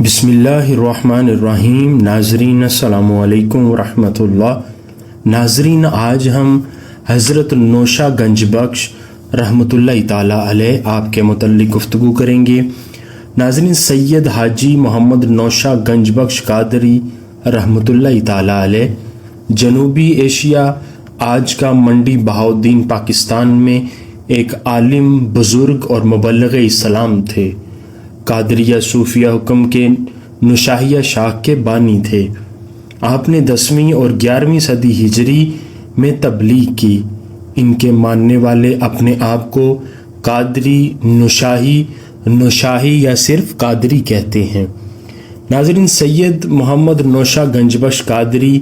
بسم اللہ الرحمن الرحیم۔ ناظرین السلام علیکم ورحمۃ اللہ۔ ناظرین، آج ہم حضرت نوشہ گنج بخش رحمۃ اللہ تعالیٰ علیہ آپ کے متعلق گفتگو کریں گے۔ ناظرین، سید حاجی محمد نوشہ گنج بخش قادری رحمۃ اللہ تعالیٰ علیہ جنوبی ایشیا آج کا منڈی بہاؤالدین پاکستان میں ایک عالم، بزرگ اور مبلغ اسلام تھے۔ قادریہ صوفیہ حکم کے نشاہیہ شاخ کے بانی تھے۔ آپ نے 10ویں اور 11ویں صدی ہجری میں تبلیغ کی۔ ان کے ماننے والے اپنے آپ کو قادری، نشاہی یا صرف قادری کہتے ہیں۔ ناظرین، سید محمد نوشہ گنج بخش قادری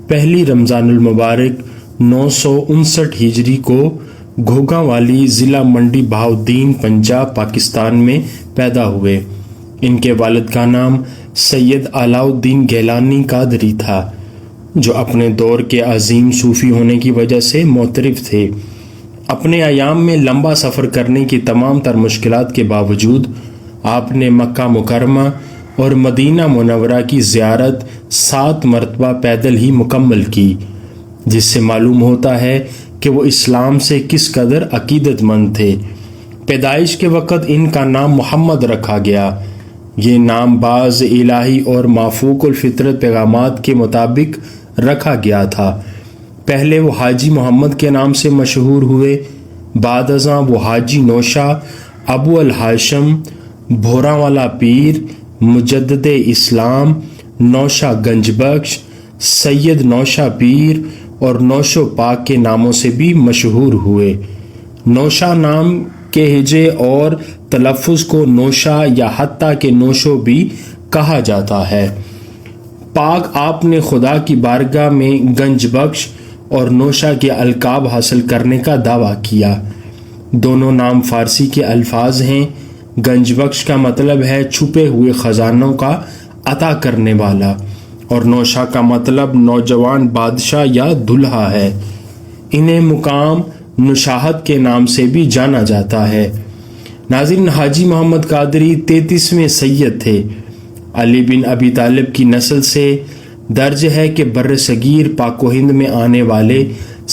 پہلی رمضان المبارک 959 ہجری کو گھوگھا والی ضلع منڈی بہاؤالدین پنجاب پاکستان میں پیدا ہوئے۔ ان کے والد کا نام سید علاء الدین گیلانی قادری تھا، جو اپنے دور کے عظیم صوفی ہونے کی وجہ سے معترف تھے۔ اپنے ایام میں لمبا سفر کرنے کی تمام تر مشکلات کے باوجود آپ نے مکہ مکرمہ اور مدینہ منورہ کی زیارت 7 مرتبہ پیدل ہی مکمل کی، جس سے معلوم ہوتا ہے کہ وہ اسلام سے کس قدر عقیدت مند تھے۔ پیدائش کے وقت ان کا نام محمد رکھا گیا۔ یہ نام بعض الہی اور مافوق الفطرت پیغامات کے مطابق رکھا گیا تھا۔ پہلے وہ حاجی محمد کے نام سے مشہور ہوئے، بعد ازاں وہ حاجی نوشہ، ابو الہاشم، بھوراں والا پیر، مجدد اسلام، نوشہ گنج بخش، سید نوشہ پیر اور نوشو پاک کے ناموں سے بھی مشہور ہوئے۔ نوشہ نام کے ہجے اور تلفظ کو نوشہ یا حتیٰ کہ نوشو بھی کہا جاتا ہے۔ پاک آپ نے خدا کی بارگاہ میں گنج بخش اور نوشہ کے القاب حاصل کرنے کا دعویٰ کیا۔ دونوں نام فارسی کے الفاظ ہیں۔ گنج بخش کا مطلب ہے چھپے ہوئے خزانوں کا عطا کرنے والا، اور نوشہ کا مطلب نوجوان بادشاہ یا دلہا ہے۔ انہیں مقام نشاہت کے نام سے بھی جانا جاتا ہے۔ ناظرین، حاجی محمد قادری 33ویں سید تھے۔ علی بن ابی طالب کی نسل سے درج ہے کہ بر صغیر پاک و ہند میں آنے والے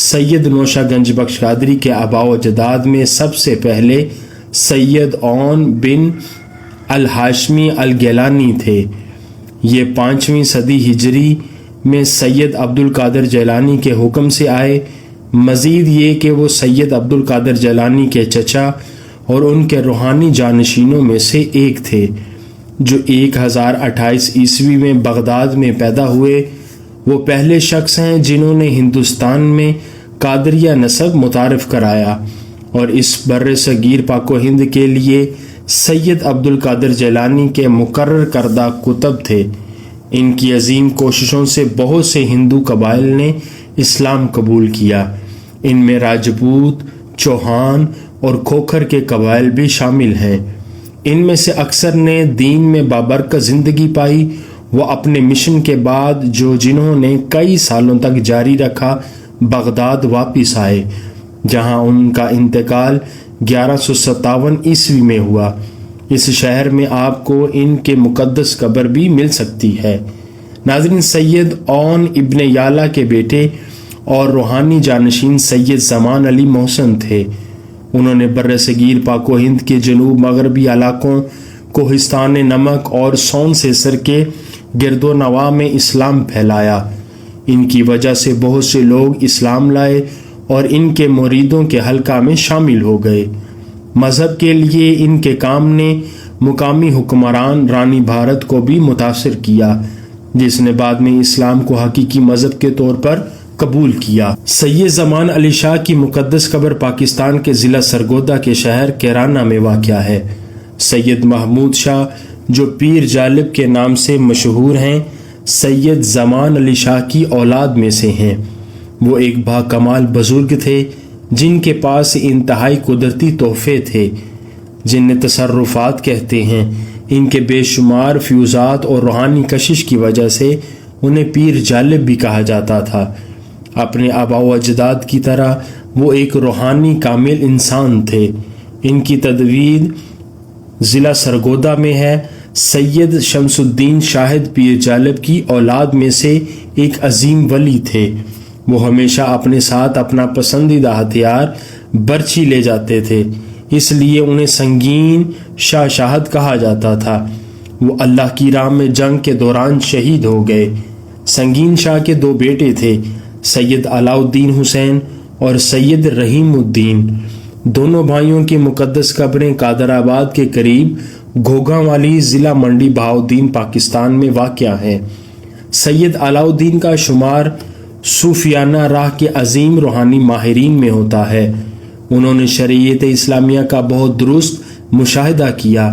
سید نوشہ گنج بخش قادری کے آباء و اجداد میں سب سے پہلے سید اون بن الہاشمی الگیلانی تھے۔ یہ 5ویں صدی ہجری میں سید عبد القادر جیلانی کے حکم سے آئے۔ مزید یہ کہ وہ سید عبد القادر جیلانی کے چچا اور ان کے روحانی جانشینوں میں سے ایک تھے، جو 1028 عیسوی میں بغداد میں پیدا ہوئے۔ وہ پہلے شخص ہیں جنہوں نے ہندوستان میں قادریہ نسب متعارف کرایا، اور اس بر صغیر پاک و ہند کے لیے سید عبد القادر جیلانی کے مقرر کردہ کتب تھے۔ ان کی عظیم کوششوں سے بہت سے ہندو قبائل نے اسلام قبول کیا۔ ان میں راجپوت، چوہان اور کھوکھر کے قبائل بھی شامل ہیں۔ ان میں سے اکثر نے دین میں بابرکت زندگی پائی۔ وہ اپنے مشن کے بعد جنہوں نے کئی سالوں تک جاری رکھا، بغداد واپس آئے، جہاں ان کا انتقال 1157 عیسوی میں ہوا۔ اس شہر میں آپ کو ان کے مقدس قبر بھی مل سکتی ہے۔ ناظرین، سید اون ابن یالا کے بیٹے اور روحانی جانشین سید زمان علی محسن تھے۔ انہوں نے بر صغیر پاک و ہند کے جنوب مغربی علاقوں، کوہستان نمک اور سون سیسر کے گرد و نواح میں اسلام پھیلایا۔ ان کی وجہ سے بہت سے لوگ اسلام لائے اور ان کے مریدوں کے حلقہ میں شامل ہو گئے۔ مذہب کے لیے ان کے کام نے مقامی حکمران رانی بھارت کو بھی متاثر کیا، جس نے بعد میں اسلام کو حقیقی مذہب کے طور پر قبول کیا۔ سید زمان علی شاہ کی مقدس قبر پاکستان کے ضلع سرگودا کے شہر کیرانہ میں واقع ہے۔ سید محمود شاہ، جو پیر جالب کے نام سے مشہور ہیں، سید زمان علی شاہ کی اولاد میں سے ہیں۔ وہ ایک باکمال بزرگ تھے جن کے پاس انتہائی قدرتی تحفے تھے، جنہیں تصرفات کہتے ہیں۔ ان کے بے شمار فیوزات اور روحانی کشش کی وجہ سے انہیں پیر جالب بھی کہا جاتا تھا۔ اپنے آباء و اجداد کی طرح وہ ایک روحانی کامل انسان تھے۔ ان کی تدوین ضلع سرگودا میں ہے۔ سید شمس الدین شاہد پیر جالب کی اولاد میں سے ایک عظیم ولی تھے۔ وہ ہمیشہ اپنے ساتھ اپنا پسندیدہ ہتھیار برچھی لے جاتے تھے، اس لیے انہیں سنگین شاہ شاہد کہا جاتا تھا۔ وہ اللہ کی راہ میں جنگ کے دوران شہید ہو گئے۔ سنگین شاہ کے دو بیٹے تھے، سید علاء الدین حسین اور سید رحیم الدین۔ دونوں بھائیوں کی مقدس قبریں قادر آباد کے قریب گھوگھا والی ضلع منڈی بہاؤالدین پاکستان میں واقع ہیں۔ سید علاء الدین کا شمار صوفیانہ راہ کے عظیم روحانی ماہرین میں ہوتا ہے۔ انہوں نے شریعت اسلامیہ کا بہت درست مشاہدہ کیا۔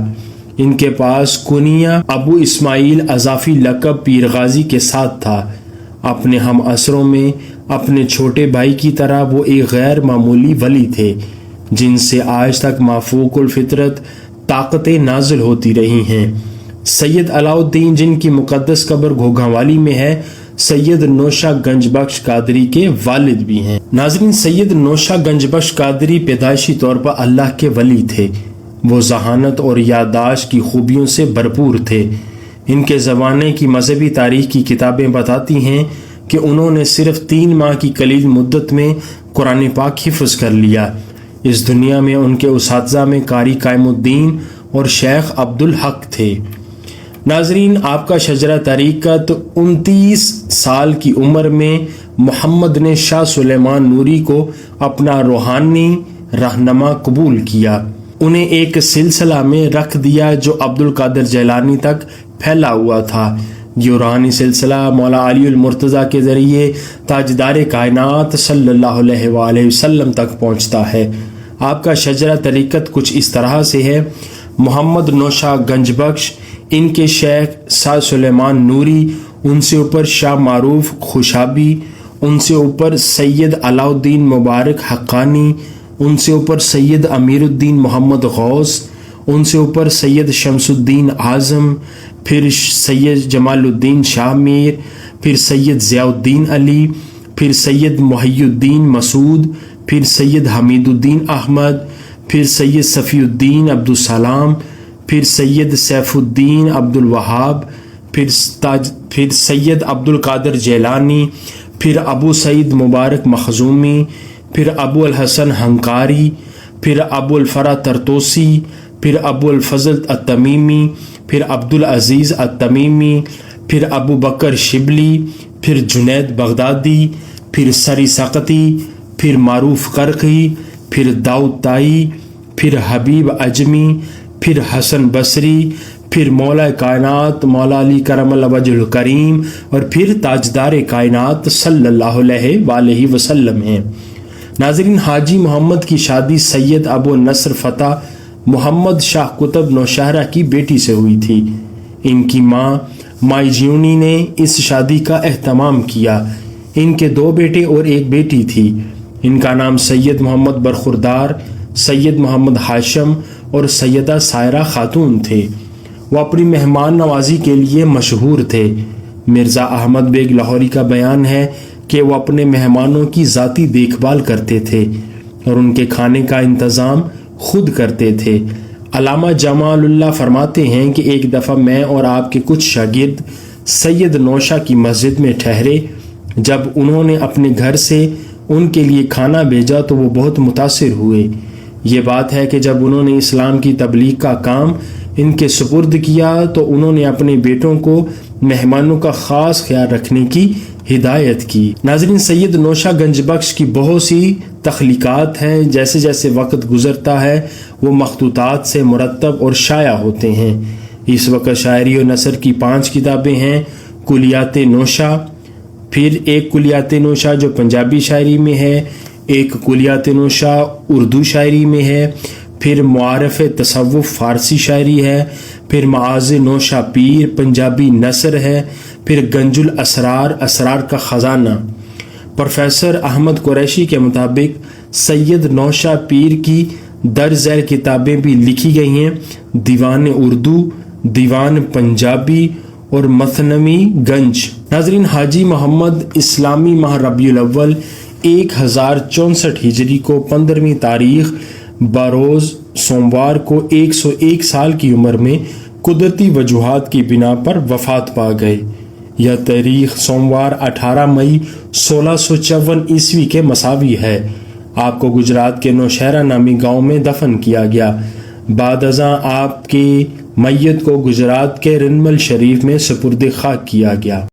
ان کے پاس کنیہ ابو اسماعیل اضافی لقب پیر غازی کے ساتھ تھا۔ اپنے ہم عصروں میں اپنے چھوٹے بھائی کی طرح وہ ایک غیر معمولی ولی تھے، جن سے آج تک مافوق الفطرت طاقتیں نازل ہوتی رہی ہیں۔ سید علاء الدین، جن کی مقدس قبر گھوگھا والی میں ہے، سید نوشہ گنج بخش قادری کے والد بھی ہیں۔ ناظرین، سید نوشہ گنج بخش قادری پیدائشی طور پر اللہ کے ولی تھے۔ وہ ذہانت اور یادداشت کی خوبیوں سے بھرپور تھے۔ ان کے زمانے کی مذہبی تاریخ کی کتابیں بتاتی ہیں کہ انہوں نے صرف 3 ماہ کی قلیل مدت میں قرآن پاک حفظ کر لیا۔ اس دنیا میں ان کے اساتذہ میں قاری قائم الدین اور شیخ عبدالحق تھے۔ ناظرین، آپ کا شجرہ طریقت 29 سال کی عمر میں محمد نے شاہ سلیمان نوری کو اپنا روحانی رہنما قبول کیا۔ انہیں ایک سلسلہ میں رکھ دیا جو عبد القادر جیلانی تک پھیلا ہوا تھا۔ یہ روحانی سلسلہ مولا علی المرتضیٰ کے ذریعے تاجدار کائنات صلی اللہ علیہ وآلہ وسلم تک پہنچتا ہے۔ آپ کا شجرہ طریقت کچھ اس طرح سے ہے: محمد نوشہ گنج بخش، ان کے شیخ شاہ سلیمان نوری، ان سے اوپر شاہ معروف خوشابی، ان سے اوپر سید علاء الدین مبارک حقانی، ان سے اوپر سید امیر الدین محمد غوث، ان سے اوپر سید شمس الدین اعظم، پھر سید جمال الدین شاہ میر، پھر سید ضیاء الدین علی، پھر سید محی الدین مسعود، پھر سید حمید الدین احمد، پھر سید صفی الدین عبدالسلام، پھر سید سیف الدین عبدالوہاب، پھر سید عبدالقادر جیلانی، پھر ابو سعید مبارک مخزومی، پھر ابو الحسن ہنکاری، پھر ابو الفرا ترتوسی، پھر ابو الفضل التمیمی، پھر عبدالعزیز التمیمی، پھر ابو بکر شبلی، پھر جنید بغدادی، پھر سری سقطی، پھر معروف قرقی، پھر داؤد تائی، پھر حبیب اجمی، پھر حسن بصری، پھر مولا کائنات مولا علی کرم اللہ وجہ الکریم، اور پھر تاجدار کائنات صلی اللہ علیہ وآلہ وسلم ہیں۔ ناظرین، حاجی محمد کی شادی سید ابو نصر فتح محمد شاہ قطب نوشہرہ کی بیٹی سے ہوئی تھی۔ ان کی ماں مائی جیونی نے اس شادی کا اہتمام کیا۔ ان کے 2 بیٹے اور ایک بیٹی تھی۔ ان کا نام سید محمد برخوردار، سید محمد ہاشم اور سیدہ سائرہ خاتون تھے۔ وہ اپنی مہمان نوازی کے لیے مشہور تھے۔ مرزا احمد بیگ لاہوری کا بیان ہے کہ وہ اپنے مہمانوں کی ذاتی دیکھ بھال کرتے تھے اور ان کے کھانے کا انتظام خود کرتے تھے۔ علامہ جمال اللہ فرماتے ہیں کہ ایک دفعہ میں اور آپ کے کچھ شاگرد سید نوشہ کی مسجد میں ٹھہرے۔ جب انہوں نے اپنے گھر سے ان کے لیے کھانا بھیجا تو وہ بہت متاثر ہوئے۔ یہ بات ہے کہ جب انہوں نے اسلام کی تبلیغ کا کام ان کے سپرد کیا تو انہوں نے اپنے بیٹوں کو مہمانوں کا خاص خیال رکھنے کی ہدایت کی۔ ناظرین، سید نوشہ گنج بخش کی بہت سی تخلیقات ہیں۔ جیسے جیسے وقت گزرتا ہے وہ مخطوطات سے مرتب اور شائع ہوتے ہیں۔ اس وقت شاعری و نثر کی 5 کتابیں ہیں: کلیات نوشہ، پھر ایک کلیات نوشہ جو پنجابی شاعری میں ہے، ایک کلیات نوشہ اردو شاعری میں ہے، پھر معارف تصوف فارسی شاعری ہے، پھر معاذ نوشہ پیر پنجابی نثر ہے، پھر گنج الاسرار اسرار کا خزانہ۔ پروفیسر احمد قریشی کے مطابق سید نوشہ پیر کی درج ذیل کتابیں بھی لکھی گئی ہیں: دیوان اردو، دیوان پنجابی اور مثنوی گنج۔ ناظرین، حاجی محمد اسلامی ماہ ربیع الاول 1064 ہجری کو 15ویں تاریخ بروز سوموار کو 101 سال کی عمر میں قدرتی وجوہات کی بنا پر وفات پا گئے۔ یہ تاریخ سوموار 18 مئی 1654 عیسوی کے مساوی ہے۔ آپ کو گجرات کے نوشہرہ نامی گاؤں میں دفن کیا گیا۔ بعد ازاں آپ کی میت کو گجرات کے رنمل شریف میں سپرد خاک کیا گیا۔